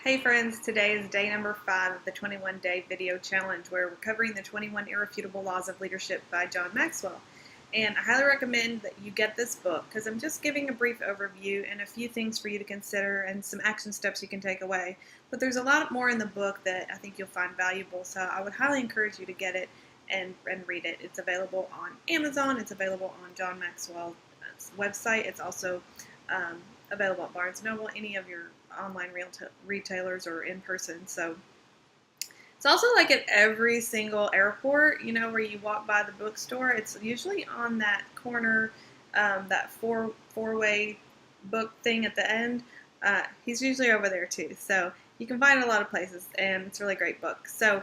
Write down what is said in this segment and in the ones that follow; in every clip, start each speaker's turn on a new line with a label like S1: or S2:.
S1: Hey friends, today is day number 5 of the 21-day video challenge where we're covering the 21 Irrefutable Laws of Leadership by John Maxwell. And I highly recommend that you get this book because I'm just giving a brief overview and a few things for you to consider and some action steps you can take away. But there's a lot more in the book that I think you'll find valuable, so I would highly encourage you to get it and read it. It's available on Amazon, it's available on John Maxwell's website, it's also available at Barnes & Noble, any of your online retailers or in person. So it's also like at every single airport, where you walk by the bookstore. It's usually on that corner, that four-way book thing at the end. He's usually over there too. So you can find it a lot of places, and it's a really great book. So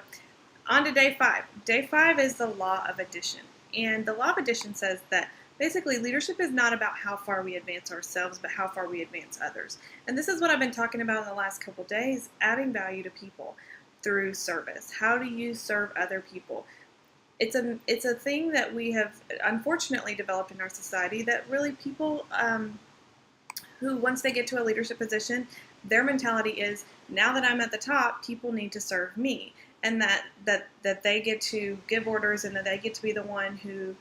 S1: on to day 5. Day 5 is the law of addition. And the law of addition says that basically leadership is not about how far we advance ourselves, but how far we advance others. And this is what I've been talking about in the last couple days, adding value to people through service. How do you serve other people? It's a thing that we have unfortunately developed in our society that really people who, once they get to a leadership position, their mentality is, now that I'm at the top, people need to serve me. And that they get to give orders and that they get to be the one who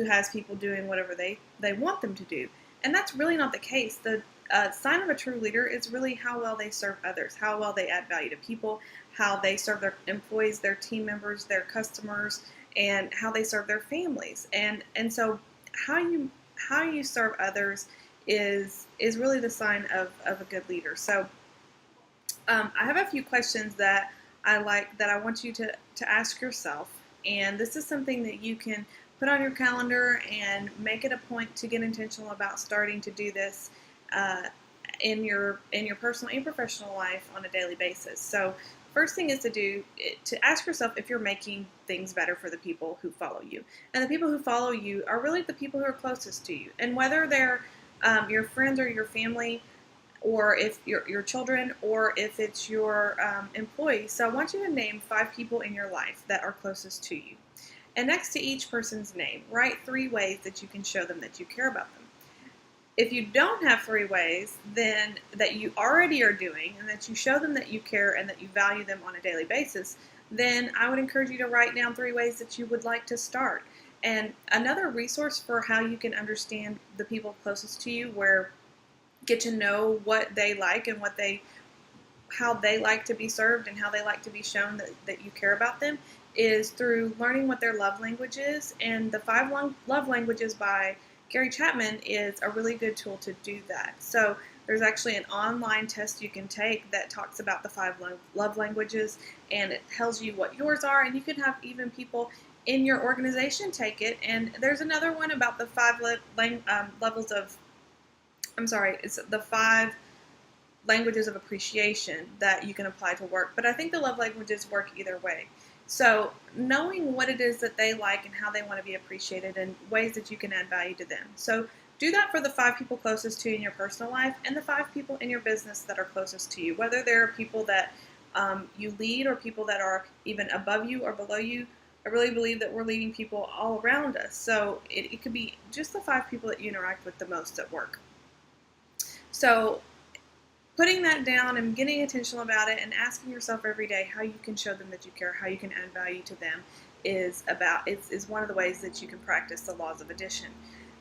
S1: has people doing whatever they want them to do. And that's really not the case. The sign of a true leader is really how well they serve others, how well they add value to people, how they serve their employees, their team members, their customers, and how they serve their families. And so how you serve others is really the sign of a good leader. So I have a few questions that I want you to ask yourself, and this is something that you can put on your calendar and make it a point to get intentional about starting to do this in your personal and professional life on a daily basis. So first thing is to ask yourself if you're making things better for the people who follow you. And the people who follow you are really the people who are closest to you. And whether they're your friends or your family, or if your children, or if it's your employees. So I want you to name 5 people in your life that are closest to you. And next to each person's name, write 3 ways that you can show them that you care about them. If you don't have 3 ways then that you already are doing and that you show them that you care and that you value them on a daily basis, then I would encourage you to write down 3 ways that you would like to start. And another resource for how you can understand the people closest to you, where get to know what they like and how they like to be served and how they like to be shown that you care about them, is through learning what their love language is. And the 5 love languages by Gary Chapman is a really good tool to do that. So there's actually an online test you can take that talks about the 5 love languages, and it tells you what yours are, and you can have even people in your organization take it. And there's another one about the 5 levels of it's the 5 languages of appreciation that you can apply to work. But I think the love languages work either way. So knowing what it is that they like and how they want to be appreciated and ways that you can add value to them. So do that for the 5 people closest to you in your personal life and the 5 people in your business that are closest to you. Whether they're people that you lead or people that are even above you or below you, I really believe that we're leading people all around us. So it could be just the 5 people that you interact with the most at work. So putting that down and getting intentional about it and asking yourself every day how you can show them that you care, how you can add value to them, is one of the ways that you can practice the laws of addition.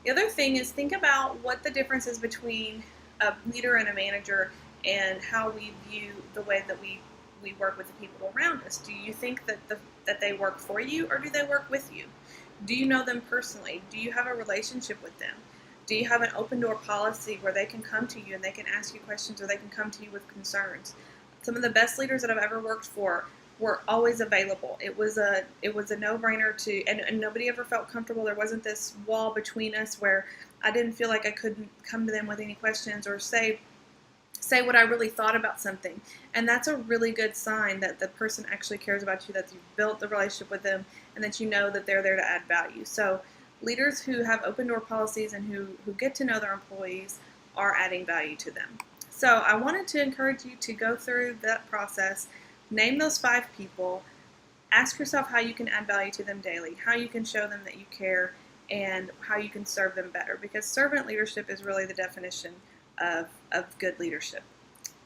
S1: The other thing is, think about what the difference is between a leader and a manager and how we view the way that we work with the people around us. Do you think that they work for you, or do they work with you? Do you know them personally? Do you have a relationship with them? Do you have an open door policy where they can come to you and they can ask you questions, or they can come to you with concerns? Some of the best leaders that I've ever worked for were always available. It was a no-brainer and nobody ever felt comfortable. There wasn't this wall between us where I didn't feel like I couldn't come to them with any questions or say what I really thought about something. And that's a really good sign that the person actually cares about you, that you've built the relationship with them, and that you know that they're there to add value. So leaders who have open door policies and who get to know their employees are adding value to them. So I wanted to encourage you to go through that process, name those 5 people, ask yourself how you can add value to them daily, how you can show them that you care, and how you can serve them better, because servant leadership is really the definition of good leadership.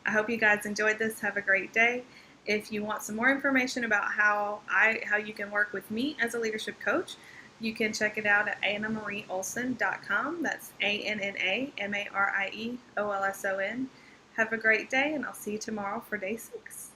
S1: I hope you guys enjoyed this. Have a great day. If you want some more information about how you can work with me as a leadership coach, you can check it out at AnnaMarieOlson.com. That's ANNAMarieOlson. Have a great day, and I'll see you tomorrow for day 6.